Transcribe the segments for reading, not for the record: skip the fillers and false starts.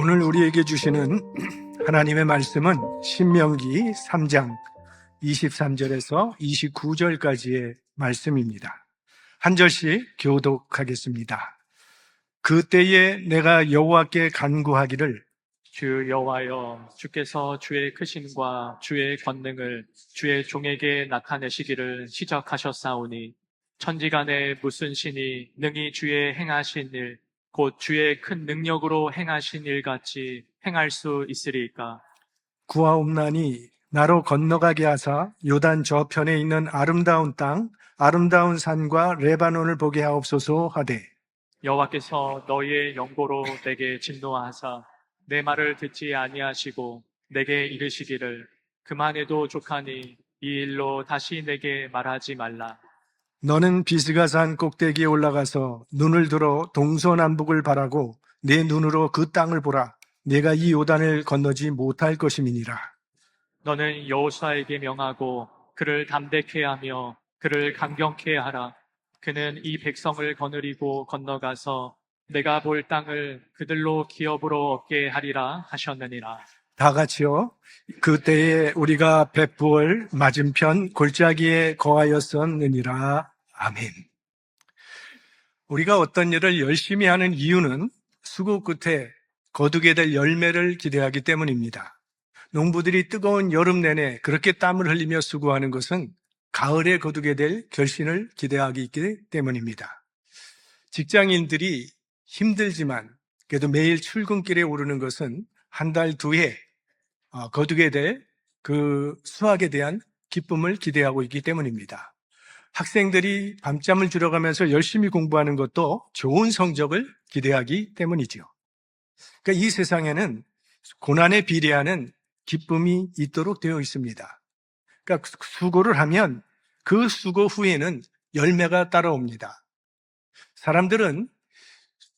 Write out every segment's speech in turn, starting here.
오늘 우리에게 주시는 하나님의 말씀은 신명기 3장 23절에서 29절까지의 말씀입니다. 한 절씩 교독하겠습니다. 그때에 내가 여호와께 간구하기를 주 여호와여, 주께서 주의 크심과 주의 권능을 주의 종에게 나타내시기를 시작하셨사오니 천지간에 무슨 신이 능히 주의 행하신 일, 곧 주의 큰 능력으로 행하신 일 같이 행할 수 있으리까? 구하옵나니 나로 건너가게 하사 요단 저편에 있는 아름다운 땅, 아름다운 산과 레바논을 보게 하옵소서 하되, 여호와께서 너희의 영고로 내게 진노하사 내 말을 듣지 아니하시고 내게 이르시기를 그만해도 족하니 이 일로 다시 내게 말하지 말라. 너는 비스가산 꼭대기에 올라가서 눈을 들어 동서남북을 바라고 내 눈으로 그 땅을 보라. 내가 이 요단을 건너지 못할 것임이니라. 너는 여호수아에게 명하고 그를 담대케 하며 그를 강경케 하라. 그는 이 백성을 거느리고 건너가서 내가 볼 땅을 그들로 기업으로 얻게 하리라 하셨느니라. 다 같이요. 그때에 우리가 벳부을 맞은편 골짜기에 거하였었느니라. 아멘. 우리가 어떤 일을 열심히 하는 이유는 수고 끝에 거두게 될 열매를 기대하기 때문입니다. 농부들이 뜨거운 여름 내내 그렇게 땀을 흘리며 수고하는 것은 가을에 거두게 될 결실을 기대하기 때문입니다. 직장인들이 힘들지만 그래도 매일 출근길에 오르는 것은 한 달 뒤에 거두게 될 그 수학에 대한 기쁨을 기대하고 있기 때문입니다. 학생들이 밤잠을 줄여가면서 열심히 공부하는 것도 좋은 성적을 기대하기 때문이죠. 그러니까 이 세상에는 고난에 비례하는 기쁨이 있도록 되어 있습니다. 그러니까 수고를 하면 그 수고 후에는 열매가 따라옵니다. 사람들은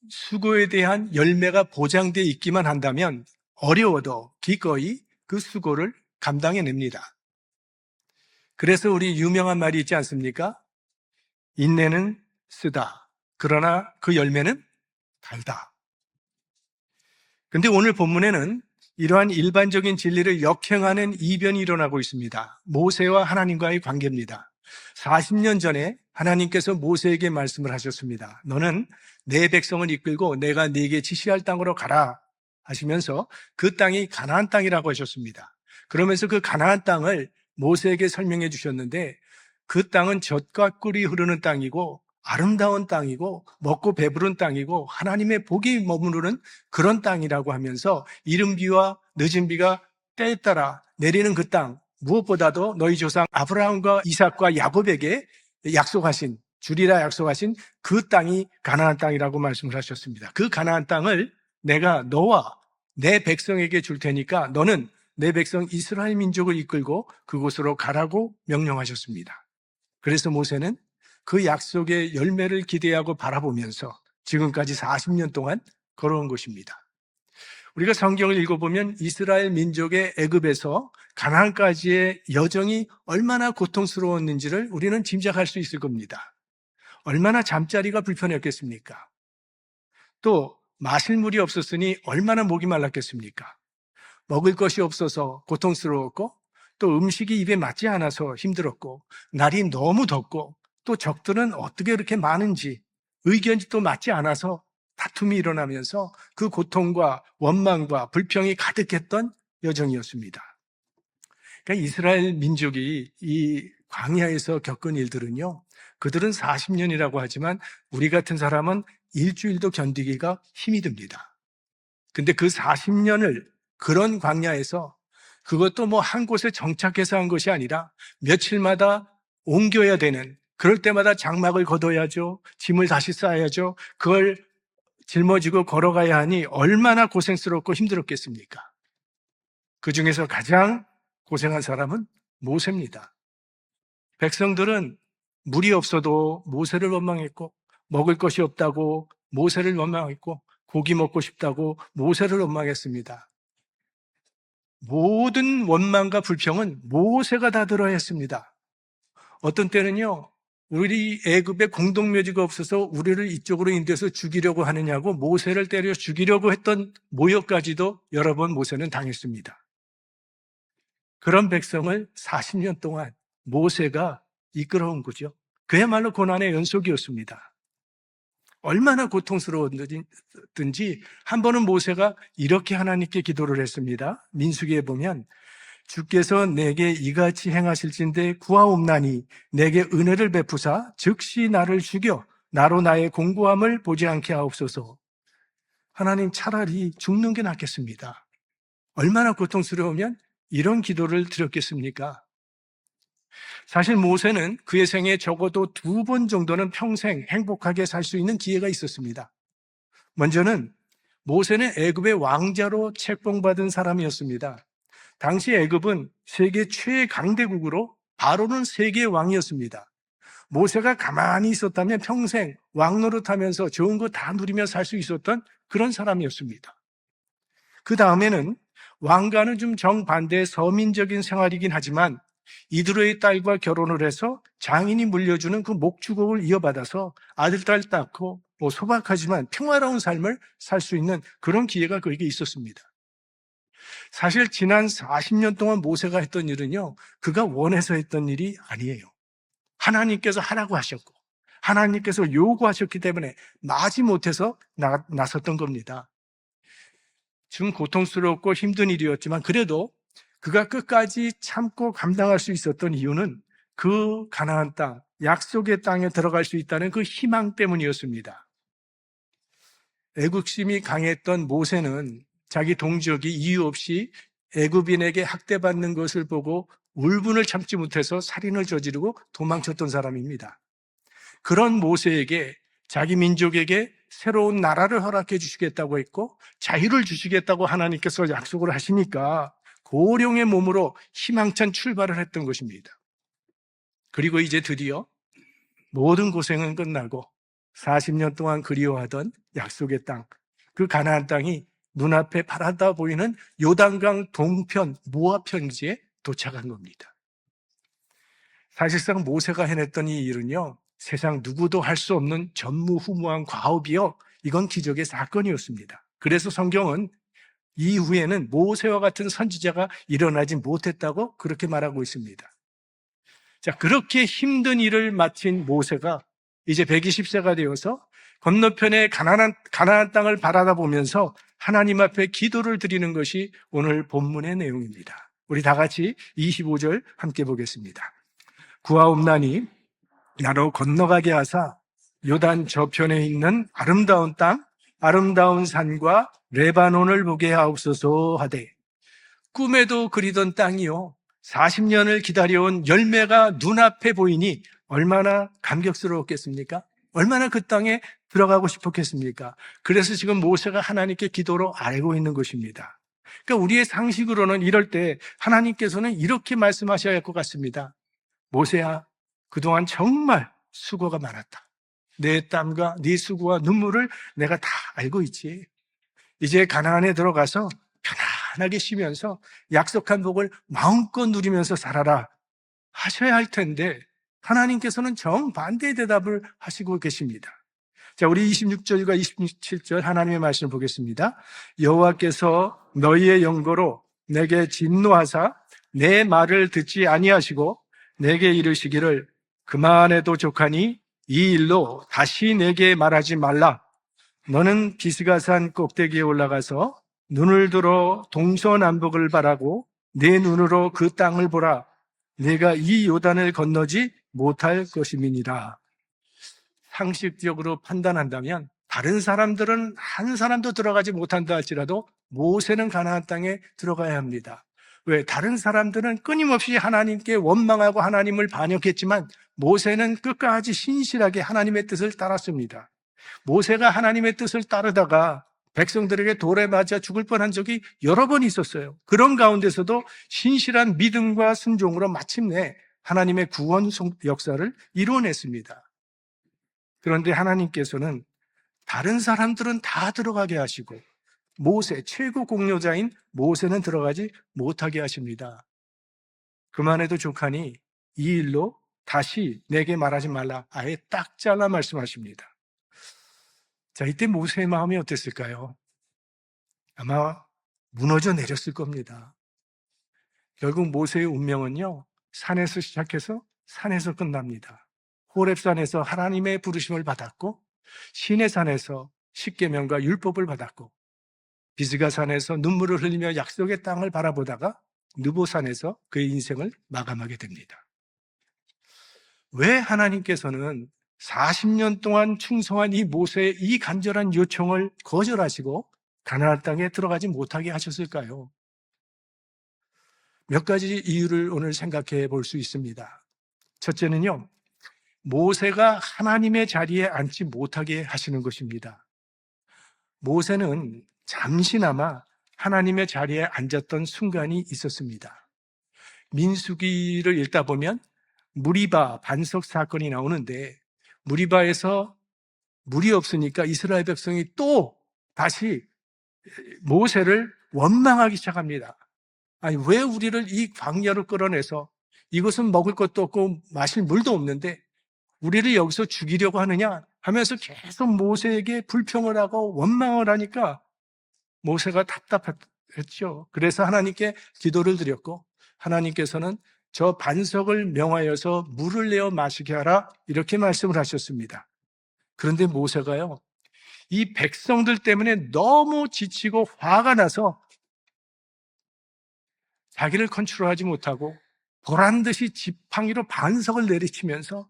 수고에 대한 열매가 보장되어 있기만 한다면 어려워도 기꺼이 그 수고를 감당해냅니다. 그래서 우리 유명한 말이 있지 않습니까? 인내는 쓰다. 그러나 그 열매는 달다. 그런데 오늘 본문에는 이러한 일반적인 진리를 역행하는 이변이 일어나고 있습니다. 모세와 하나님과의 관계입니다. 40년 전에 하나님께서 모세에게 말씀을 하셨습니다. 너는 내 백성을 이끌고 내가 네게 지시할 땅으로 가라 하시면서 그 땅이 가나안 땅이라고 하셨습니다. 그러면서 그 가나안 땅을 모세에게 설명해 주셨는데 그 땅은 젖과 꿀이 흐르는 땅이고 아름다운 땅이고 먹고 배부른 땅이고 하나님의 복이 머무르는 그런 땅이라고 하면서 이른 비와 늦은 비가 때에 따라 내리는 그 땅, 무엇보다도 너희 조상 아브라함과 이삭과 야곱에게 약속하신, 주리라 약속하신 그 땅이 가나안 땅이라고 말씀을 하셨습니다. 그 가나안 땅을 내가 너와 내 백성에게 줄 테니까 너는 내 백성 이스라엘 민족을 이끌고 그곳으로 가라고 명령하셨습니다. 그래서 모세는 그 약속의 열매를 기대하고 바라보면서 지금까지 40년 동안 걸어온 것입니다. 우리가 성경을 읽어보면 이스라엘 민족의 애굽에서 가나안까지의 여정이 얼마나 고통스러웠는지를 우리는 짐작할 수 있을 겁니다. 얼마나 잠자리가 불편했겠습니까? 또 마실 물이 없었으니 얼마나 목이 말랐겠습니까? 먹을 것이 없어서 고통스러웠고 또 음식이 입에 맞지 않아서 힘들었고 날이 너무 덥고 또 적들은 어떻게 그렇게 많은지 의견이 또 맞지 않아서 다툼이 일어나면서 그 고통과 원망과 불평이 가득했던 여정이었습니다. 그러니까 이스라엘 민족이 이 광야에서 겪은 일들은요, 그들은 40년이라고 하지만 우리 같은 사람은 일주일도 견디기가 힘이 듭니다. 근데 그 40년을 그런 광야에서 그것도 뭐 한 곳에 정착해서 한 것이 아니라 며칠마다 옮겨야 되는, 그럴 때마다 장막을 걷어야죠. 짐을 다시 쌓아야죠. 그걸 짊어지고 걸어가야 하니 얼마나 고생스럽고 힘들었겠습니까? 그 중에서 가장 고생한 사람은 모세입니다. 백성들은 물이 없어도 모세를 원망했고 먹을 것이 없다고 모세를 원망했고 고기 먹고 싶다고 모세를 원망했습니다. 모든 원망과 불평은 모세가 다 들어야 했습니다. 어떤 때는요, 우리 애굽에 공동묘지가 없어서 우리를 이쪽으로 인도해서 죽이려고 하느냐고 모세를 때려 죽이려고 했던 모욕까지도 여러 번 모세는 당했습니다. 그런 백성을 40년 동안 모세가 이끌어온 거죠. 그야말로 고난의 연속이었습니다. 얼마나 고통스러웠든지 한 번은 모세가 이렇게 하나님께 기도를 했습니다. 민수기에 보면 주께서 내게 이같이 행하실진대 구하옵나니 내게 은혜를 베푸사 즉시 나를 죽여 나로 나의 공고함을 보지 않게 하옵소서. 하나님, 차라리 죽는 게 낫겠습니다. 얼마나 고통스러우면 이런 기도를 드렸겠습니까? 사실 모세는 그의 생에 적어도 2번 정도는 평생 행복하게 살 수 있는 기회가 있었습니다. 먼저는 모세는 애굽의 왕자로 책봉받은 사람이었습니다. 당시 애굽은 세계 최강대국으로 바로는 세계의 왕이었습니다. 모세가 가만히 있었다면 평생 왕 노릇하면서 좋은 거 다 누리며 살 수 있었던 그런 사람이었습니다. 그 다음에는 왕과는 좀 정반대의 서민적인 생활이긴 하지만 이드로의 딸과 결혼을 해서 장인이 물려주는 그 목축업을 이어받아서 아들, 딸 낳고 소박하지만 평화로운 삶을 살 수 있는 그런 기회가 그에게 있었습니다. 사실 지난 40년 동안 모세가 했던 일은요, 그가 원해서 했던 일이 아니에요. 하나님께서 하라고 하셨고 하나님께서 요구하셨기 때문에 마지못해서 나섰던 겁니다. 좀 고통스럽고 힘든 일이었지만 그래도 그가 끝까지 참고 감당할 수 있었던 이유는 그 가나안 땅, 약속의 땅에 들어갈 수 있다는 그 희망 때문이었습니다. 애국심이 강했던 모세는 자기 동족이 이유 없이 애굽인에게 학대받는 것을 보고 울분을 참지 못해서 살인을 저지르고 도망쳤던 사람입니다. 그런 모세에게 자기 민족에게 새로운 나라를 허락해 주시겠다고 했고 자유를 주시겠다고 하나님께서 약속을 하시니까 고령의 몸으로 희망찬 출발을 했던 것입니다. 그리고 이제 드디어 모든 고생은 끝나고 40년 동안 그리워하던 약속의 땅, 그 가나안 땅이 눈앞에 바라다 보이는 요단강 동편 모압 평지에 도착한 겁니다. 사실상 모세가 해냈던 이 일은요, 세상 누구도 할 수 없는 전무후무한 과업이요, 이건 기적의 사건이었습니다. 그래서 성경은 이후에는 모세와 같은 선지자가 일어나지 못했다고 그렇게 말하고 있습니다. 자, 그렇게 힘든 일을 마친 모세가 이제 120세가 되어서 건너편의 가나안 땅을 바라다 보면서 하나님 앞에 기도를 드리는 것이 오늘 본문의 내용입니다. 우리 다 같이 25절 함께 보겠습니다. 구하옵나니 나로 건너가게 하사 요단 저편에 있는 아름다운 땅, 아름다운 산과 레바논을 보게 하옵소서 하되, 꿈에도 그리던 땅이요 40년을 기다려온 열매가 눈앞에 보이니 얼마나 감격스러웠겠습니까? 얼마나 그 땅에 들어가고 싶었겠습니까? 그래서 지금 모세가 하나님께 기도로 알고 있는 것입니다. 그러니까 우리의 상식으로는 이럴 때 하나님께서는 이렇게 말씀하셔야 할 것 같습니다. 모세야, 그동안 정말 수고가 많았다. 내 땀과 네 수고와 눈물을 내가 다 알고 있지. 이제 가나안에 들어가서 편안하게 쉬면서 약속한 복을 마음껏 누리면서 살아라 하셔야 할 텐데 하나님께서는 정반대의 대답을 하시고 계십니다. 자, 우리 26절과 27절 하나님의 말씀을 보겠습니다. 여호와께서 너희의 영거로 내게 진노하사 내 말을 듣지 아니하시고 내게 이르시기를 그만해도 족하니 이 일로 다시 내게 말하지 말라. 너는 비스가산 꼭대기에 올라가서 눈을 들어 동서남북을 바라고 내 눈으로 그 땅을 보라. 내가 이 요단을 건너지 못할 것임이니라. 상식적으로 판단한다면 다른 사람들은 한 사람도 들어가지 못한다 할지라도 모세는 가나안 땅에 들어가야 합니다. 왜? 다른 사람들은 끊임없이 하나님께 원망하고 하나님을 반역했지만 모세는 끝까지 신실하게 하나님의 뜻을 따랐습니다. 모세가 하나님의 뜻을 따르다가 백성들에게 돌에 맞아 죽을 뻔한 적이 여러 번 있었어요. 그런 가운데서도 신실한 믿음과 순종으로 마침내 하나님의 구원 역사를 이루어냈습니다. 그런데 하나님께서는 다른 사람들은 다 들어가게 하시고 모세, 최고 공로자인 모세는 들어가지 못하게 하십니다. 그만해도 족하니 이 일로 다시 내게 말하지 말라. 아예 딱 잘라 말씀하십니다. 자, 이때 모세의 마음이 어땠을까요? 아마 무너져 내렸을 겁니다. 결국 모세의 운명은요, 산에서 시작해서 산에서 끝납니다. 호렙산에서 하나님의 부르심을 받았고, 시내산에서 십계명과 율법을 받았고, 비스가산에서 눈물을 흘리며 약속의 땅을 바라보다가 느보산에서 그의 인생을 마감하게 됩니다. 왜 하나님께서는 40년 동안 충성한 이 모세의 이 간절한 요청을 거절하시고 가나안 땅에 들어가지 못하게 하셨을까요? 몇 가지 이유를 오늘 생각해 볼 수 있습니다. 첫째는요, 모세가 하나님의 자리에 앉지 못하게 하시는 것입니다. 모세는 잠시나마 하나님의 자리에 앉았던 순간이 있었습니다. 민수기를 읽다 보면 무리바 반석 사건이 나오는데, 무리바에서 물이 없으니까 이스라엘 백성이 또 다시 모세를 원망하기 시작합니다. 아니, 왜 우리를 이 광야로 끌어내서 이것은 먹을 것도 없고 마실 물도 없는데 우리를 여기서 죽이려고 하느냐 하면서 계속 모세에게 불평을 하고 원망을 하니까 모세가 답답했죠. 그래서 하나님께 기도를 드렸고, 하나님께서는 저 반석을 명하여서 물을 내어 마시게 하라, 이렇게 말씀을 하셨습니다. 그런데 모세가요, 이 백성들 때문에 너무 지치고 화가 나서 자기를 컨트롤하지 못하고 보란 듯이 지팡이로 반석을 내리치면서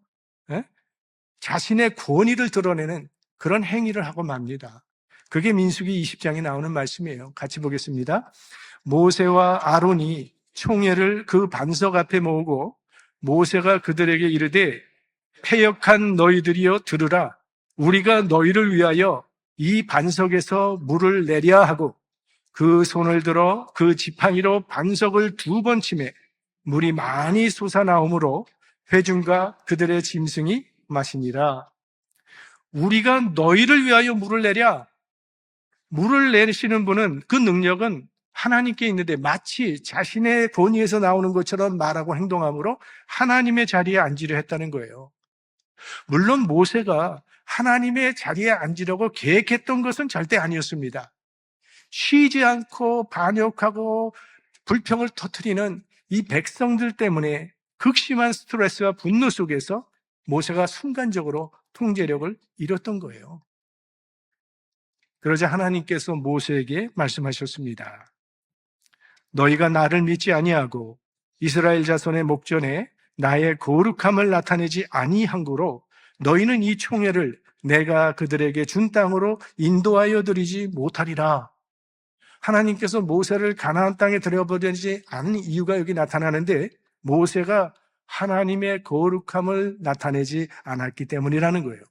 자신의 권위를 드러내는 그런 행위를 하고 맙니다. 그게 민수기 20장에 나오는 말씀이에요. 같이 보겠습니다. 모세와 아론이 총회를 그 반석 앞에 모으고 모세가 그들에게 이르되 패역한 너희들이여 들으라. 우리가 너희를 위하여 이 반석에서 물을 내랴 하고 그 손을 들어 그 지팡이로 반석을 2번 치매 물이 많이 솟아나오므로 회중과 그들의 짐승이 마시니라. 우리가 너희를 위하여 물을 내랴. 물을 내리시는 분은, 그 능력은 하나님께 있는데 마치 자신의 권위에서 나오는 것처럼 말하고 행동함으로 하나님의 자리에 앉으려 했다는 거예요. 물론 모세가 하나님의 자리에 앉으려고 계획했던 것은 절대 아니었습니다. 쉬지 않고 반역하고 불평을 터뜨리는 이 백성들 때문에 극심한 스트레스와 분노 속에서 모세가 순간적으로 통제력을 잃었던 거예요. 그러자 하나님께서 모세에게 말씀하셨습니다. 너희가 나를 믿지 아니하고 이스라엘 자손의 목전에 나의 거룩함을 나타내지 아니한 고로 너희는 이 총회를 내가 그들에게 준 땅으로 인도하여 드리지 못하리라. 하나님께서 모세를 가나안 땅에 들여보내지 않은 이유가 여기 나타나는데, 모세가 하나님의 거룩함을 나타내지 않았기 때문이라는 거예요.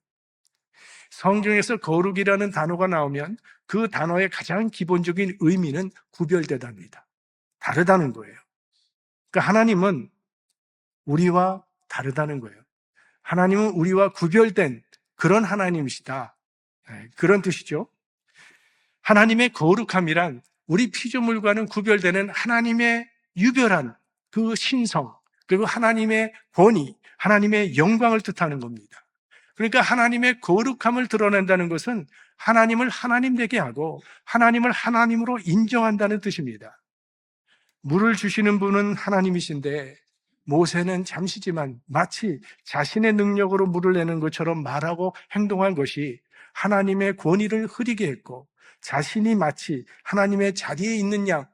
성경에서 거룩이라는 단어가 나오면 그 단어의 가장 기본적인 의미는 구별되답니다. 다르다는 거예요. 그러니까 하나님은 우리와 다르다는 거예요. 하나님은 우리와 구별된 그런 하나님이시다. 그런 뜻이죠. 하나님의 거룩함이란 우리 피조물과는 구별되는 하나님의 유별한 그 신성, 그리고 하나님의 권위, 하나님의 영광을 뜻하는 겁니다. 그러니까 하나님의 거룩함을 드러낸다는 것은 하나님을 하나님 되게 하고 하나님을 하나님으로 인정한다는 뜻입니다. 물을 주시는 분은 하나님이신데 모세는 잠시지만 마치 자신의 능력으로 물을 내는 것처럼 말하고 행동한 것이 하나님의 권위를 흐리게 했고, 자신이 마치 하나님의 자리에 있는 양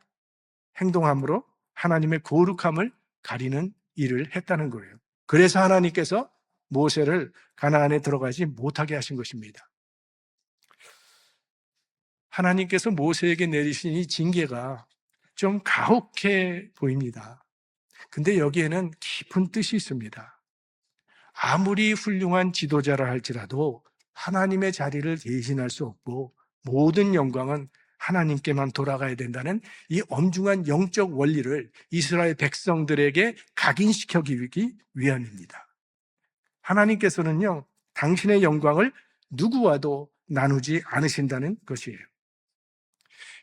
행동함으로 하나님의 거룩함을 가리는 일을 했다는 거예요. 그래서 하나님께서 모세를 가나안에 들어가지 못하게 하신 것입니다. 하나님께서 모세에게 내리신 이 징계가 좀 가혹해 보입니다. 근데 여기에는 깊은 뜻이 있습니다. 아무리 훌륭한 지도자라 할지라도 하나님의 자리를 대신할 수 없고 모든 영광은 하나님께만 돌아가야 된다는 이 엄중한 영적 원리를 이스라엘 백성들에게 각인시키기 위함입니다. 하나님께서는요, 당신의 영광을 누구와도 나누지 않으신다는 것이에요.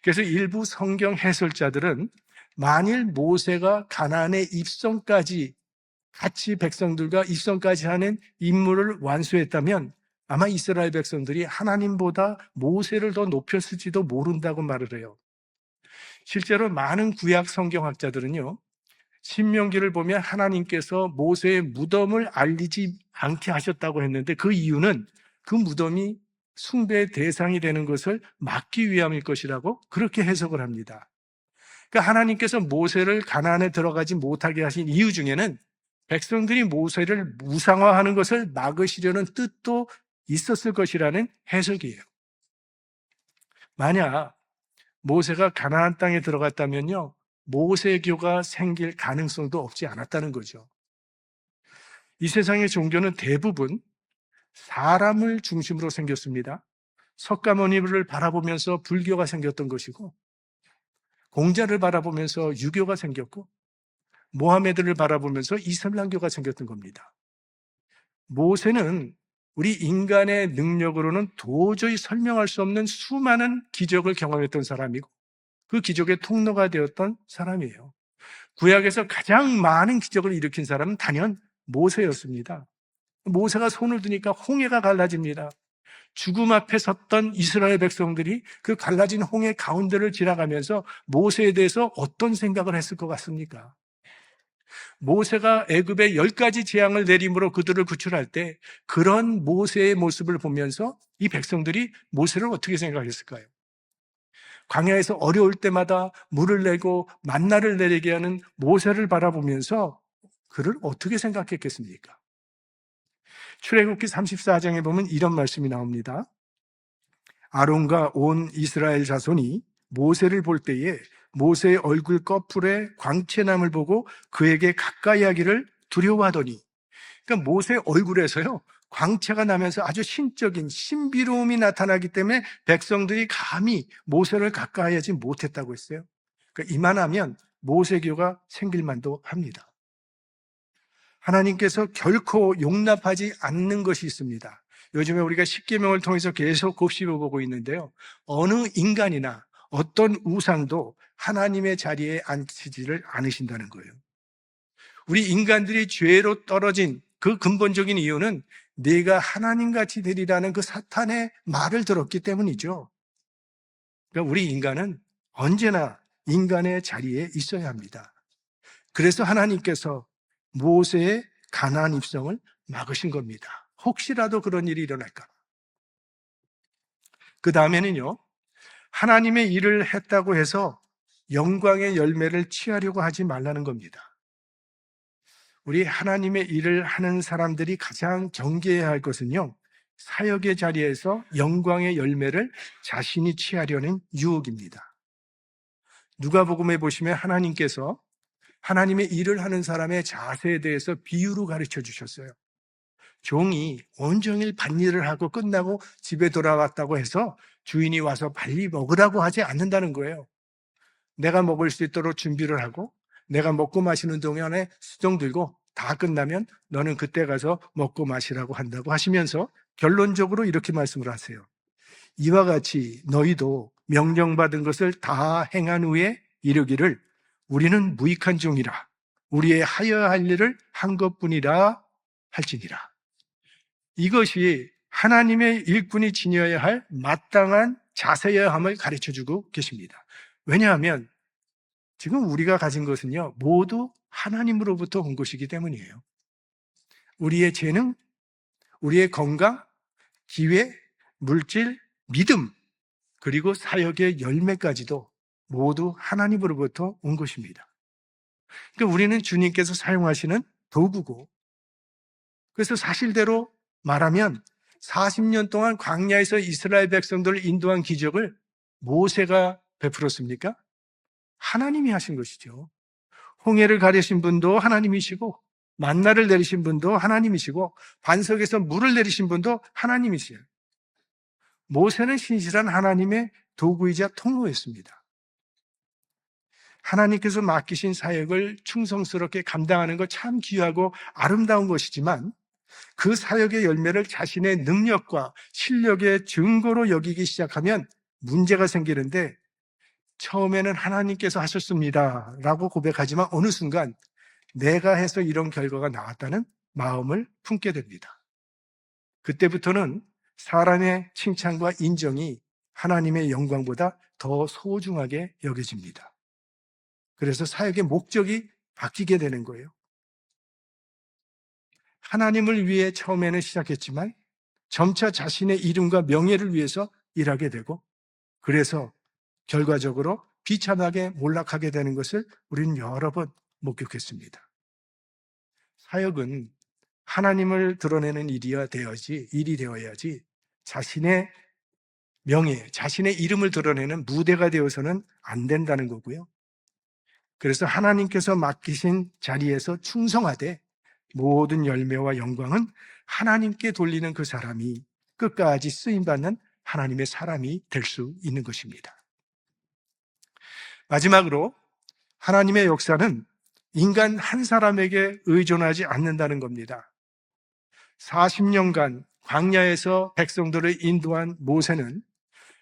그래서 일부 성경 해설자들은 만일 모세가 가나안의 입성까지 같이 백성들과 입성까지 하는 임무를 완수했다면 아마 이스라엘 백성들이 하나님보다 모세를 더 높였을지도 모른다고 말을 해요. 실제로 많은 구약 성경학자들은요, 신명기를 보면 하나님께서 모세의 무덤을 알리지 않게 하셨다고 했는데 그 이유는 그 무덤이 숭배의 대상이 되는 것을 막기 위함일 것이라고 그렇게 해석을 합니다. 그러니까 하나님께서 모세를 가나안에 들어가지 못하게 하신 이유 중에는 백성들이 모세를 무상화하는 것을 막으시려는 뜻도 있었을 것이라는 해석이에요. 만약 모세가 가나안 땅에 들어갔다면요, 모세교가 생길 가능성도 없지 않았다는 거죠. 이 세상의 종교는 대부분 사람을 중심으로 생겼습니다. 석가모니를 바라보면서 불교가 생겼던 것이고, 공자를 바라보면서 유교가 생겼고, 모하메드를 바라보면서 이슬람교가 생겼던 겁니다. 모세는 우리 인간의 능력으로는 도저히 설명할 수 없는 수많은 기적을 경험했던 사람이고 그 기적의 통로가 되었던 사람이에요. 구약에서 가장 많은 기적을 일으킨 사람은 단연 모세였습니다. 모세가 손을 드니까 홍해가 갈라집니다. 죽음 앞에 섰던 이스라엘 백성들이 그 갈라진 홍해 가운데를 지나가면서 모세에 대해서 어떤 생각을 했을 것 같습니까? 모세가 애굽에 10가지 재앙을 내림으로 그들을 구출할 때 그런 모세의 모습을 보면서 이 백성들이 모세를 어떻게 생각했을까요? 광야에서 어려울 때마다 물을 내고 만나를 내리게 하는 모세를 바라보면서 그를 어떻게 생각했겠습니까? 출애굽기 34장에 보면 이런 말씀이 나옵니다. 아론과 온 이스라엘 자손이 모세를 볼 때에 모세의 얼굴 꺼풀에 광채남을 보고 그에게 가까이 하기를 두려워하더니, 그러니까 모세의 얼굴에서요 광채가 나면서 아주 신적인 신비로움이 나타나기 때문에 백성들이 감히 모세를 가까이 하지 못했다고 했어요. 그러니까 이만하면 모세교가 생길 만도 합니다. 하나님께서 결코 용납하지 않는 것이 있습니다. 요즘에 우리가 십계명을 통해서 계속 곱씹어 보고 있는데요, 어느 인간이나 어떤 우상도 하나님의 자리에 앉히지를 않으신다는 거예요. 우리 인간들이 죄로 떨어진 그 근본적인 이유는 네가 하나님같이 되리라는 그 사탄의 말을 들었기 때문이죠. 그러니까 우리 인간은 언제나 인간의 자리에 있어야 합니다. 그래서 하나님께서 모세의 가나안 입성을 막으신 겁니다. 혹시라도 그런 일이 일어날까. 그 다음에는요, 하나님의 일을 했다고 해서 영광의 열매를 취하려고 하지 말라는 겁니다. 우리 하나님의 일을 하는 사람들이 가장 경계해야 할 것은요, 사역의 자리에서 영광의 열매를 자신이 취하려는 유혹입니다. 누가복음에 보시면 하나님께서 하나님의 일을 하는 사람의 자세에 대해서 비유로 가르쳐 주셨어요. 종이 온종일 밭일을 하고 끝나고 집에 돌아왔다고 해서 주인이 와서 빨리 먹으라고 하지 않는다는 거예요. 내가 먹을 수 있도록 준비를 하고 내가 먹고 마시는 동안에 수종 들고 다 끝나면 너는 그때 가서 먹고 마시라고 한다고 하시면서 결론적으로 이렇게 말씀을 하세요. 이와 같이 너희도 명령받은 것을 다 행한 후에 이르기를 우리는 무익한 종이라 우리의 하여야 할 일을 한 것뿐이라 할지니라. 이것이 하나님의 일꾼이 지녀야 할 마땅한 자세여야 함을 가르쳐주고 계십니다. 왜냐하면 지금 우리가 가진 것은요, 모두 하나님으로부터 온 것이기 때문이에요. 우리의 재능, 우리의 건강, 기회, 물질, 믿음, 그리고 사역의 열매까지도 모두 하나님으로부터 온 것입니다. 그러니까 우리는 주님께서 사용하시는 도구고, 그래서 사실대로 말하면 40년 동안 광야에서 이스라엘 백성들을 인도한 기적을 모세가 베풀었습니까? 하나님이 하신 것이죠. 홍해를 가르신 분도 하나님이시고 만나를 내리신 분도 하나님이시고 반석에서 물을 내리신 분도 하나님이시에요. 모세는 신실한 하나님의 도구이자 통로였습니다. 하나님께서 맡기신 사역을 충성스럽게 감당하는 것 참 귀하고 아름다운 것이지만 그 사역의 열매를 자신의 능력과 실력의 증거로 여기기 시작하면 문제가 생기는데, 처음에는 하나님께서 하셨습니다 라고 고백하지만 어느 순간 내가 해서 이런 결과가 나왔다는 마음을 품게 됩니다. 그때부터는 사람의 칭찬과 인정이 하나님의 영광보다 더 소중하게 여겨집니다. 그래서 사역의 목적이 바뀌게 되는 거예요. 하나님을 위해 처음에는 시작했지만 점차 자신의 이름과 명예를 위해서 일하게 되고, 그래서 결과적으로 비참하게 몰락하게 되는 것을 우리는 여러 번 목격했습니다. 사역은 하나님을 드러내는 일이 되어야지 자신의 명예, 자신의 이름을 드러내는 무대가 되어서는 안 된다는 거고요. 그래서 하나님께서 맡기신 자리에서 충성하되 모든 열매와 영광은 하나님께 돌리는 그 사람이 끝까지 쓰임받는 하나님의 사람이 될 수 있는 것입니다. 마지막으로 하나님의 역사는 인간 한 사람에게 의존하지 않는다는 겁니다. 40년간 광야에서 백성들을 인도한 모세는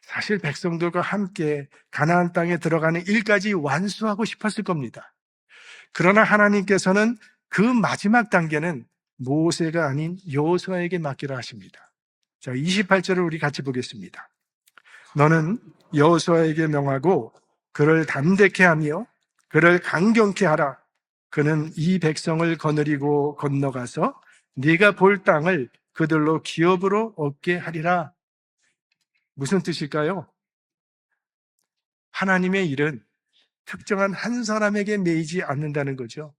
사실 백성들과 함께 가나안 땅에 들어가는 일까지 완수하고 싶었을 겁니다. 그러나 하나님께서는 그 마지막 단계는 모세가 아닌 여호수아에게 맡기라 하십니다. 자, 28절을 우리 같이 보겠습니다. 너는 여호수아에게 명하고 그를 담대케 하며 그를 강경케 하라. 그는 이 백성을 거느리고 건너가서 네가 볼 땅을 그들로 기업으로 얻게 하리라. 무슨 뜻일까요? 하나님의 일은 특정한 한 사람에게 매이지 않는다는 거죠.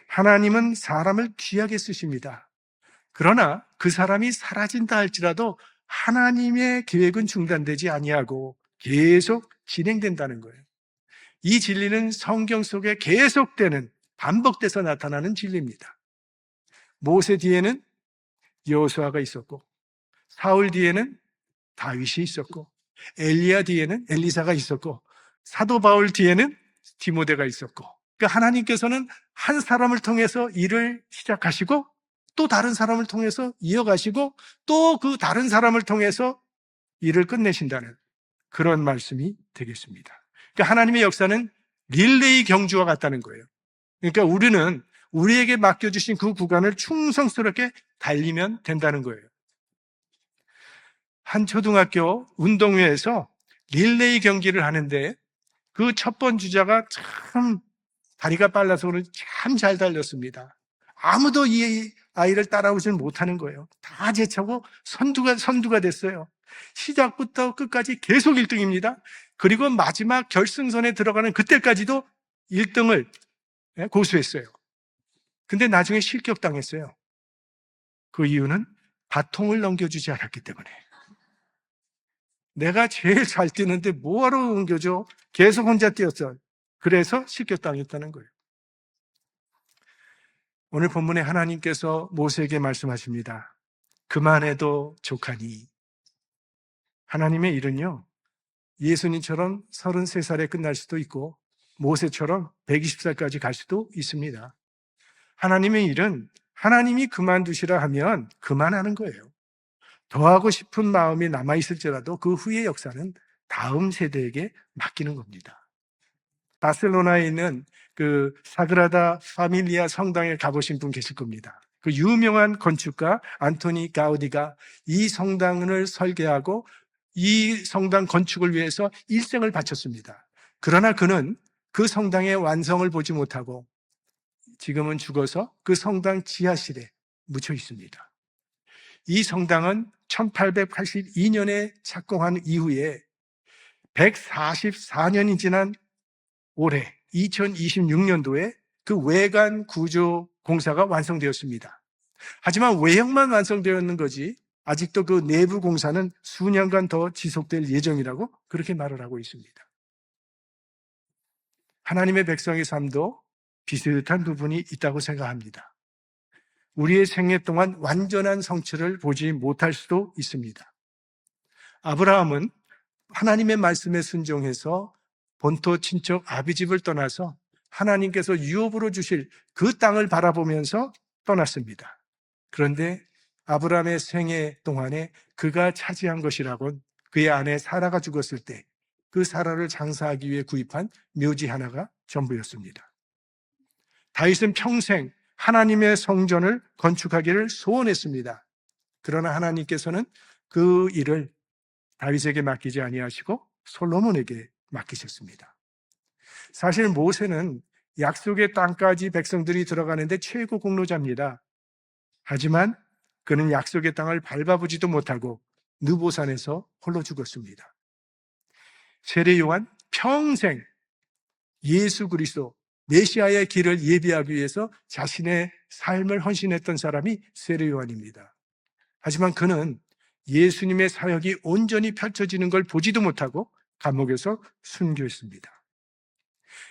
하나님은 사람을 귀하게 쓰십니다. 그러나 그 사람이 사라진다 할지라도 하나님의 계획은 중단되지 아니하고 계속 진행된다는 거예요. 이 진리는 성경 속에 계속되는, 반복돼서 나타나는 진리입니다. 모세 뒤에는 여호수아가 있었고, 사울 뒤에는 다윗이 있었고, 엘리야 뒤에는 엘리사가 있었고, 사도 바울 뒤에는 디모데가 있었고, 그러니까 하나님께서는 한 사람을 통해서 일을 시작하시고 또 다른 사람을 통해서 이어가시고 또 그 다른 사람을 통해서 일을 끝내신다는 그런 말씀이 되겠습니다. 그러니까 하나님의 역사는 릴레이 경주와 같다는 거예요. 그러니까 우리는 우리에게 맡겨주신 그 구간을 충성스럽게 달리면 된다는 거예요. 한 초등학교 운동회에서 릴레이 경기를 하는데 그 첫 번 주자가 참 다리가 빨라서 그런지 참 잘 달렸습니다. 아무도 이 아이를 따라오지는 못하는 거예요. 다 제쳐고 선두가 됐어요. 시작부터 끝까지 계속 1등입니다. 그리고 마지막 결승선에 들어가는 그때까지도 1등을 고수했어요. 근데 나중에 실격당했어요. 그 이유는 바통을 넘겨주지 않았기 때문에. 내가 제일 잘 뛰는데 뭐하러 넘겨줘? 계속 혼자 뛰었어. 그래서 실격당했다는 거예요. 오늘 본문에 하나님께서 모세에게 말씀하십니다. 그만해도 족하니. 하나님의 일은요, 예수님처럼 33살에 끝날 수도 있고 모세처럼 120살까지 갈 수도 있습니다. 하나님의 일은 하나님이 그만두시라 하면 그만하는 거예요. 더 하고 싶은 마음이 남아있을지라도 그 후의 역사는 다음 세대에게 맡기는 겁니다. 바셀로나에 있는 그 사그라다 파밀리아 성당에 가보신 분 계실 겁니다. 그 유명한 건축가 안토니 가우디가 이 성당을 설계하고 이 성당 건축을 위해서 일생을 바쳤습니다. 그러나 그는 그 성당의 완성을 보지 못하고 지금은 죽어서 그 성당 지하실에 묻혀 있습니다. 이 성당은 1882년에 착공한 이후에 144년이 지난 올해 2026년도에 그 외관 구조 공사가 완성되었습니다. 하지만 외형만 완성되었는 거지 아직도 그 내부 공사는 수년간 더 지속될 예정이라고 그렇게 말을 하고 있습니다. 하나님의 백성의 삶도 비슷한 부분이 있다고 생각합니다. 우리의 생애 동안 완전한 성취를 보지 못할 수도 있습니다. 아브라함은 하나님의 말씀에 순종해서 본토 친척 아비집을 떠나서 하나님께서 유업으로 주실 그 땅을 바라보면서 떠났습니다. 그런데 아브라함의 생애 동안에 그가 차지한 것이라곤 그의 아내 사라가 죽었을 때 그 사라를 장사하기 위해 구입한 묘지 하나가 전부였습니다. 다윗은 평생 하나님의 성전을 건축하기를 소원했습니다. 그러나 하나님께서는 그 일을 다윗에게 맡기지 아니하시고 솔로몬에게 맡기셨습니다. 사실 모세는 약속의 땅까지 백성들이 들어가는데 최고 공로자입니다. 하지만 그는 약속의 땅을 밟아보지도 못하고 느보산에서 홀로 죽었습니다. 세례 요한 평생 예수 그리스도 메시아의 길을 예비하기 위해서 자신의 삶을 헌신했던 사람이 세례 요한입니다. 하지만 그는 예수님의 사역이 온전히 펼쳐지는 걸 보지도 못하고 감옥에서 순교했습니다.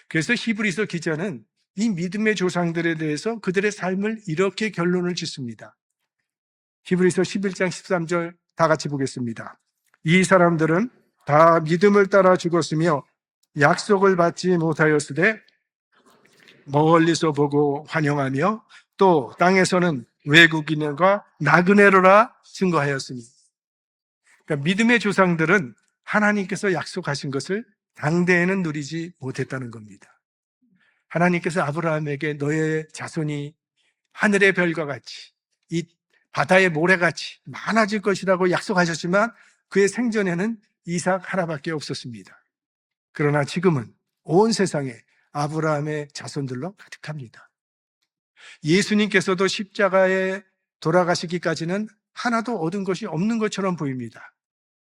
그래서 히브리서 기자는 이 믿음의 조상들에 대해서 그들의 삶을 이렇게 결론을 짓습니다. 히브리서 11장 13절 다 같이 보겠습니다. 이 사람들은 다 믿음을 따라 죽었으며 약속을 받지 못하였으되 멀리서 보고 환영하며 또 땅에서는 외국인과 나그네로라 증거하였으니. 그러니까 믿음의 조상들은 하나님께서 약속하신 것을 당대에는 누리지 못했다는 겁니다. 하나님께서 아브라함에게 너의 자손이 하늘의 별과 같이 이 바다의 모래같이 많아질 것이라고 약속하셨지만 그의 생전에는 이삭 하나밖에 없었습니다. 그러나 지금은 온 세상에 아브라함의 자손들로 가득합니다. 예수님께서도 십자가에 돌아가시기까지는 하나도 얻은 것이 없는 것처럼 보입니다.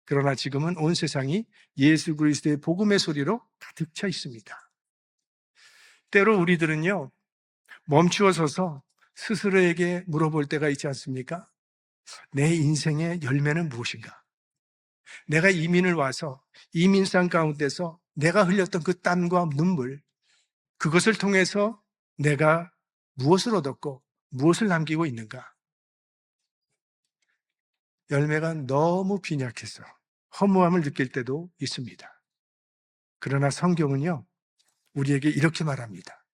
그러나 지금은 온 세상이 예수 그리스도의 복음의 소리로 가득 차 있습니다. 때로 우리들은요, 멈추어 서서 스스로에게 물어볼 때가 있지 않습니까? 내 인생의 열매는 무엇인가? 내가 이민을 와서 이민상 가운데서 내가 흘렸던 그 땀과 눈물, 그것을 통해서 내가 무엇을 얻었고 무엇을 남기고 있는가? 열매가 너무 빈약해서 허무함을 느낄 때도 있습니다. 그러나 성경은요, 우리에게 이렇게 말합니다.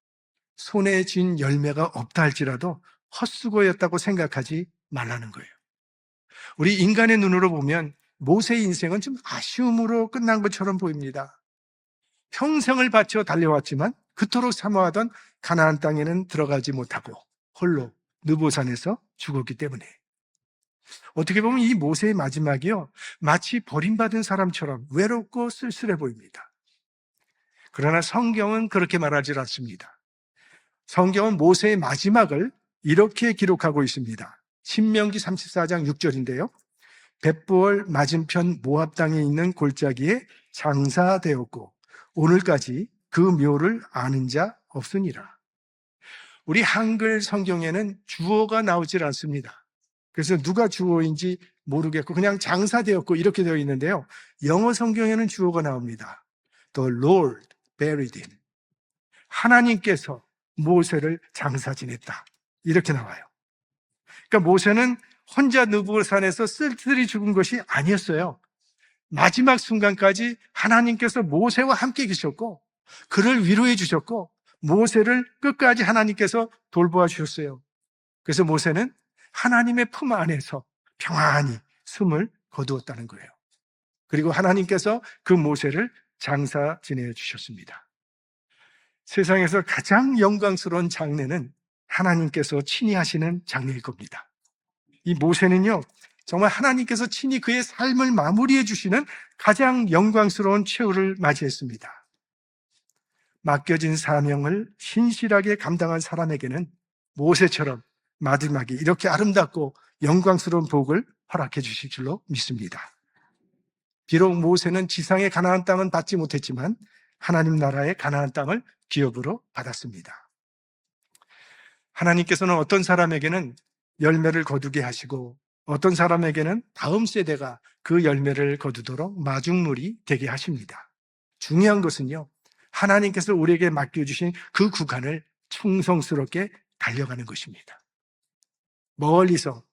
손에 쥔 열매가 없다 할지라도 헛수고였다고 생각하지 말라는 거예요. 우리 인간의 눈으로 보면 모세의 인생은 좀 아쉬움으로 끝난 것처럼 보입니다. 평생을 바쳐 달려왔지만 그토록 사모하던 가나안 땅에는 들어가지 못하고 홀로 느보산에서 죽었기 때문에. 어떻게 보면 이 모세의 마지막이요, 마치 버림받은 사람처럼 외롭고 쓸쓸해 보입니다. 그러나 성경은 그렇게 말하지 않습니다. 성경은 모세의 마지막을 이렇게 기록하고 있습니다. 신명기 34장 6절인데요. 벳부얼 맞은편 모압 땅에 있는 골짜기에 장사되었고 오늘까지 그 묘를 아는 자 없으니라. 우리 한글 성경에는 주어가 나오질 않습니다. 그래서 누가 주어인지 모르겠고 그냥 장사되었고 이렇게 되어 있는데요. 영어 성경에는 주어가 나옵니다. The Lord buried him. 하나님께서 모세를 장사 지냈다. 이렇게 나와요. 그러니까 모세는 혼자 느부산에서 쓸쓸히 죽은 것이 아니었어요. 마지막 순간까지 하나님께서 모세와 함께 계셨고 그를 위로해 주셨고 모세를 끝까지 하나님께서 돌보아 주셨어요. 그래서 모세는 하나님의 품 안에서 평안히 숨을 거두었다는 거예요. 그리고 하나님께서 그 모세를 장사 지내 주셨습니다. 세상에서 가장 영광스러운 장례는 하나님께서 친히 하시는 장례일 겁니다. 이 모세는요, 정말 하나님께서 친히 그의 삶을 마무리해 주시는 가장 영광스러운 최후를 맞이했습니다. 맡겨진 사명을 신실하게 감당한 사람에게는 모세처럼 마지막에 이렇게 아름답고 영광스러운 복을 허락해 주실 줄로 믿습니다. 비록 모세는 지상의 가나안 땅은 받지 못했지만 하나님 나라의 가나안 땅을 기업으로 받았습니다. 하나님께서는 어떤 사람에게는 열매를 거두게 하시고 어떤 사람에게는 다음 세대가 그 열매를 거두도록 마중물이 되게 하십니다. 중요한 것은요, 하나님께서 우리에게 맡겨주신 그 구간을 충성스럽게 달려가는 것입니다. 멀리서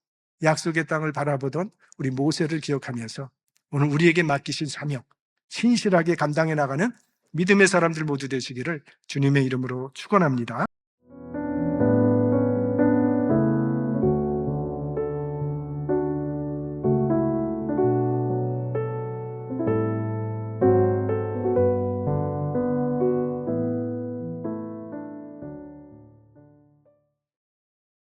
약속의 땅을 바라보던 우리 모세를 기억하면서 오늘 우리에게 맡기신 사명 신실하게 감당해 나가는 믿음의 사람들 모두 되시기를 주님의 이름으로 축원합니다.